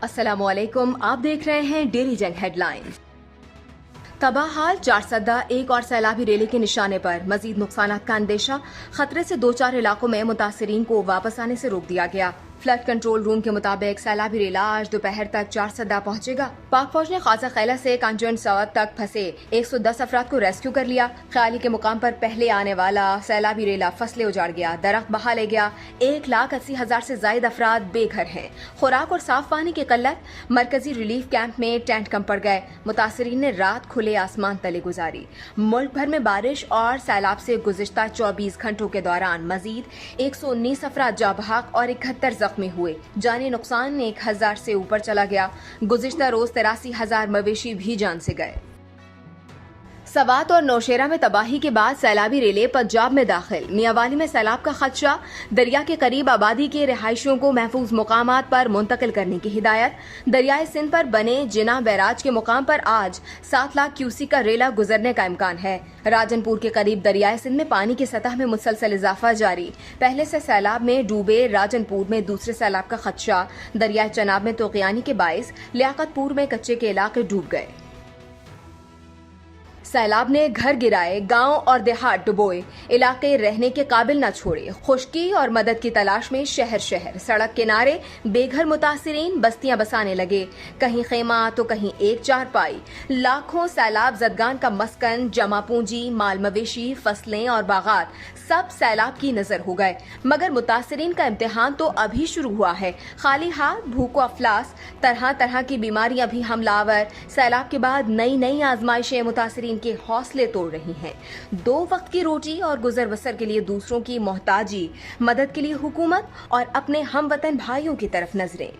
अस्सलामु अलैकुम, आप देख रहे हैं डेली जंग हेडलाइंस। तबाह हाल, 4 सद्दा, एक और सैलाबी रेले के निशाने पर। मजीद नुकसानात का अंदेशा, खतरे से 2-4 इलाकों में मुतासिरीन को वापस आने से रोक दिया गया। फ्लड कंट्रोल रूम के मुताबिक सैलाबी रेला आज दोपहर तक 4 सद्दा पहुंचेगा। पाक फौज ने खासा खैला से कांजन सवाद तक फंसे 110 अफराद को रेस्क्यू कर लिया। ख्याली के मुकाम पर पहले आने वाला सैलाबी रेला फसलें उजाड़ गया, दरख्त बहा ले गया। 1,80,000 से ज्यादा अफराद बेघर हैं। खुराक और साफ पानी की किल्लत, मरकजी रिलीफ कैंप में टेंट कम पड़ गए। मुतासिरीन ने रात खुले आसमान तले गुजारी। मुल्क भर में बारिश और सैलाब से गुज़िश्ता 24 घंटों के दौरान मजीद 119 अफराद जाँ बहक और 71 जख्मी हुए। जानी नुकसान 1,000 से ऊपर चला गया। गुज़िश्ता रोज 83,000 मवेशी भी जान से गए। सवात और नौशेरा में तबाही के बाद सैलाबी रेले पंजाब में दाखिल। मियांवाली में सैलाब का खदशा, दरिया के करीब आबादी के रिहायशियों को महफूज मुकामात पर मुंतकिल करने की हिदायत। दरियाए सिंध पर बने जिना बैराज के मुकाम पर आज 7 लाख क्यूसी का रेला गुजरने का इम्कान है। राजनपुर के करीब दरियाए सिंध में पानी की सतह में मुसलसल इजाफा जारी। पहले से सैलाब में डूबे राजनपुर में दूसरे सैलाब का खदशा। दरियाए चनाब में तोक़यानी के बाइस लियाकतपुर में कच्चे के इलाके डूब गए। सैलाब ने घर गिराए, गांव और देहात डुबोए, इलाके रहने के काबिल न छोड़े। खुश्की और मदद की तलाश में शहर शहर, सड़क किनारे बेघर मुतासिरीन बस्तियां बसाने लगे। कहीं खेमा तो कहीं एक चारपाई। लाखों सैलाब जदगान का मस्कन, जमा पूंजी, माल मवेशी, फसलें और बागात सब सैलाब की नजर हो गए। मगर मुतासिरीन का इम्तिहान तो अभी शुरू हुआ है। खाली हाथ, भूख व अफलास, तरह तरह की बीमारियां भी हमलावर। सैलाब के बाद नई नई आजमाइशें मुतासिरीन के हौसले तोड़ रही हैं। 2 वक्त की रोटी और गुजर बसर के लिए दूसरों की मोहताजी, मदद के लिए हुकूमत और अपने हमवतन भाइयों की तरफ नजरें।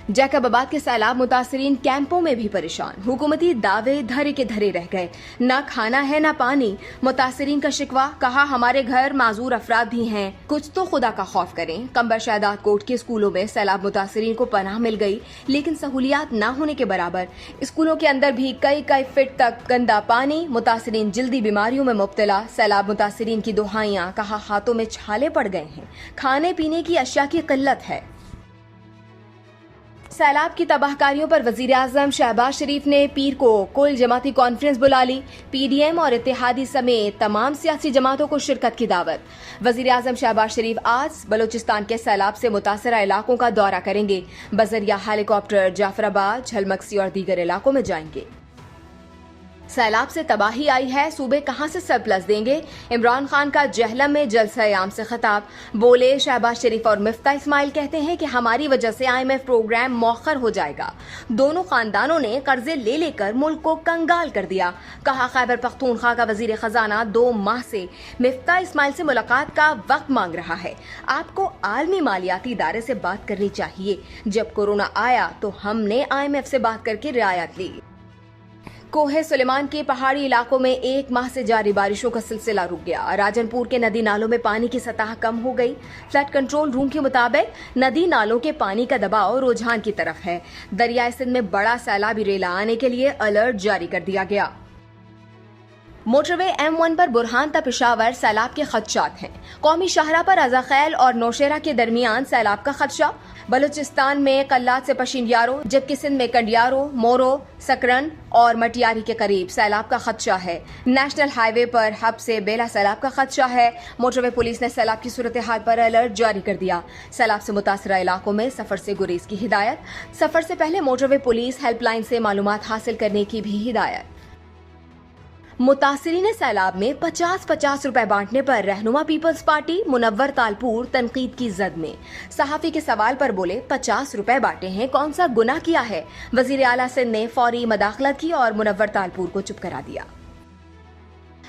जैकबाबाद के सैलाब मुतासिरीन कैंपों में भी परेशान। हुकूमती दावे धरे के धरे रह गए। न खाना है न पानी। मुतासिरीन का शिकवा, कहा हमारे घर माजूर अफराद भी हैं, कुछ तो खुदा का खौफ करें। कंबर शहदाद कोट के स्कूलों में सैलाब मुतासिरीन को पनाह मिल गई, लेकिन सहूलियात न होने के बराबर। स्कूलों के अंदर भी कई फीट तक गंदा पानी। मुतासिरीन जल्दी बीमारियों में मुब्तला। सैलाब मुतासिरीन की दुहाइयां, कहा हाथों में छाले पड़ गए हैं। खाने पीने की अशिया की किल्लत है। सैलाब की तबाहकारियों पर वजीर आजम शहबाज शरीफ ने पीर को कुल जमाती कॉन्फ्रेंस बुला ली। PDM और इत्तेहादी समेत तमाम सियासी जमातों को शिरकत की दावत। वजीर आजम शहबाज शरीफ आज बलोचिस्तान के सैलाब से मुतासरा इलाकों का दौरा करेंगे। बजरिया हेलीकॉप्टर जाफराबाद, झलमक्सी और दीगर इलाकों में जाएंगे। सैलाब से तबाही आई है, सूबे कहां से सरप्लस देंगे? इमरान खान का जहलम में जलसा-ए-आम से खिताब। बोले शहबाज शरीफ और मिफ्ता इस्माइल कहते हैं कि हमारी वजह से IMF प्रोग्राम मौखर हो जाएगा। दोनों खानदानों ने कर्जे ले लेकर मुल्क को कंगाल कर दिया। कहा खैबर पख्तूनख्वा का वजीर खजाना 2 माह से मिफ्ता इस्माइल से मुलाकात का वक्त मांग रहा है। आपको आलमी मालियाती इदारे से बात करनी चाहिए। जब कोरोना आया तो हमने IMF से बात करके रियायत ली। कोहे सुलेमान के पहाड़ी इलाकों में 1 माह से जारी बारिशों का सिलसिला रुक गया। राजनपुर के नदी नालों में पानी की सतह कम हो गई। फ्लड कंट्रोल रूम के मुताबिक नदी नालों के पानी का दबाव रुझान की तरफ है। दरियाए सिंध में बड़ा सैलाबी रेला आने के लिए अलर्ट जारी कर दिया गया। मोटरवे M1 पर बुरहान ता पेशावर सैलाब के खदशात हैं। कौमी शाहरा पर अज़ाखैल और नौशेरा के दरमियान सैलाब का खदशा। बलूचिस्तान में कल्लात से पशिंदियारो, जबकि सिंध में कंडियारो, मोरो, सकरन और मटियारी के करीब सैलाब का खदशा है। नेशनल हाईवे पर हब से बेला सैलाब का खदशा है। मोटरवे पुलिस ने सैलाब की सूरत हाल पर अलर्ट जारी कर दिया। सैलाब से मुतासरा इलाकों में सफर से गुरेज की हिदायत। सफर से पहले मोटरवे पुलिस हेल्पलाइन से मालूमात हासिल करने की भी हिदायत। मुतासिरीन सैलाब में 50-50 रुपए बांटने पर रहनुमा पीपल्स पार्टी मुनव्वर तालपुर तनकीद की जद में। सहाफी के सवाल पर बोले 50 रुपए बांटे हैं, कौन सा गुनाह किया है? वजीर आला सिंध ने फौरी मदाखलत की और मुनव्वर तालपुर को चुप करा दिया।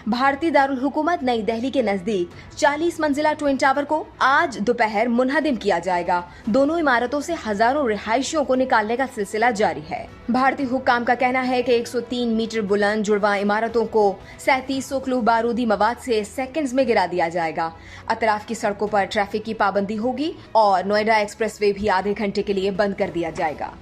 भारतीय दारुल हुकूमत नई दिल्ली के नजदीक 40 मंजिला ट्विन टावर को आज दोपहर मुनहदिम किया जाएगा। दोनों इमारतों से हजारों रिहायशियों को निकालने का सिलसिला जारी है। भारतीय हुक्काम का कहना है कि 103 मीटर बुलंद जुड़वा इमारतों को 3700 किलो बारूदी मवाद से सेकंड्स में गिरा दिया जाएगा। अतराफ की सड़कों पर ट्रैफिक की पाबंदी होगी और नोएडा एक्सप्रेसवे भी आधे घंटे के लिए बंद कर दिया जाएगा।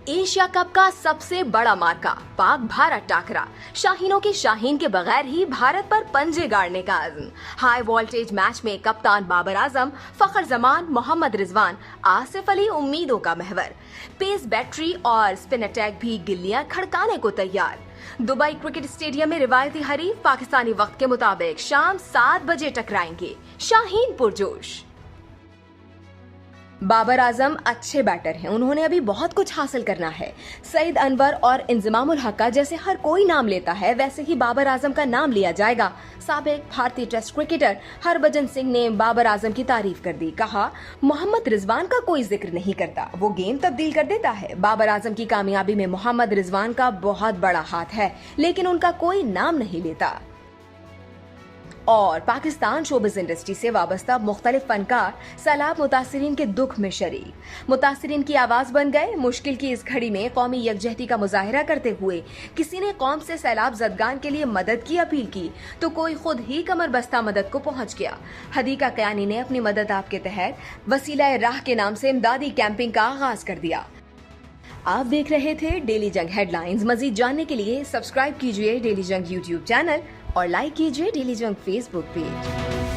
एशिया कप का सबसे बड़ा मार्का पाक भारत टाकरा। शाहीनों के शाहीन के बगैर ही भारत पर पंजे गाड़ने का अज़्म। हाई वोल्टेज मैच में कप्तान बाबर आजम, फखर जमान, मोहम्मद रिजवान, आसिफ अली उम्मीदों का महवर। पेस बैटरी और स्पिन अटैक भी गिल्लियां खड़काने को तैयार। दुबई क्रिकेट स्टेडियम में रिवायती हरीफ पाकिस्तानी वक्त के मुताबिक शाम 7 बजे टकराएंगे। शाहीन पुरजोश। बाबर आजम अच्छे बैटर हैं, उन्होंने अभी बहुत कुछ हासिल करना है। सईद अनवर और इंजमामुल हक का जैसे हर कोई नाम लेता है, वैसे ही बाबर आजम का नाम लिया जाएगा। साबिक भारतीय टेस्ट क्रिकेटर हरभजन सिंह ने बाबर आजम की तारीफ कर दी। कहा, मोहम्मद रिजवान का कोई जिक्र नहीं करता, वो गेम तब्दील कर देता है। बाबर आजम की कामयाबी में मोहम्मद रिजवान का बहुत बड़ा हाथ है, लेकिन उनका कोई नाम नहीं लेता। और पाकिस्तान शोबिज़ इंडस्ट्री से वाबस्ता मुख्तलिफ फनकार सैलाब मुतासिरीन के दुख में शरीक। मुतासिरीन की आवाज बन गए। मुश्किल की इस घड़ी में कौमी यकजहती का मुजाहिरा करते हुए किसी ने कौम से सैलाब ज़दगान के लिए मदद की अपील की तो कोई खुद ही कमर बस्ता मदद को पहुंच गया। हदीका कयानी ने अपनी मदद आप के तहत वसीला राह के नाम से इमदादी कैंपिंग का आगाज कर दिया। आप देख रहे थे डेली जंग हेडलाइंस। मजीद जानने के लिए सब्सक्राइब कीजिए डेली जंग यूट्यूब चैनल और लाइक कीजिए डेली जंग फेसबुक पेज।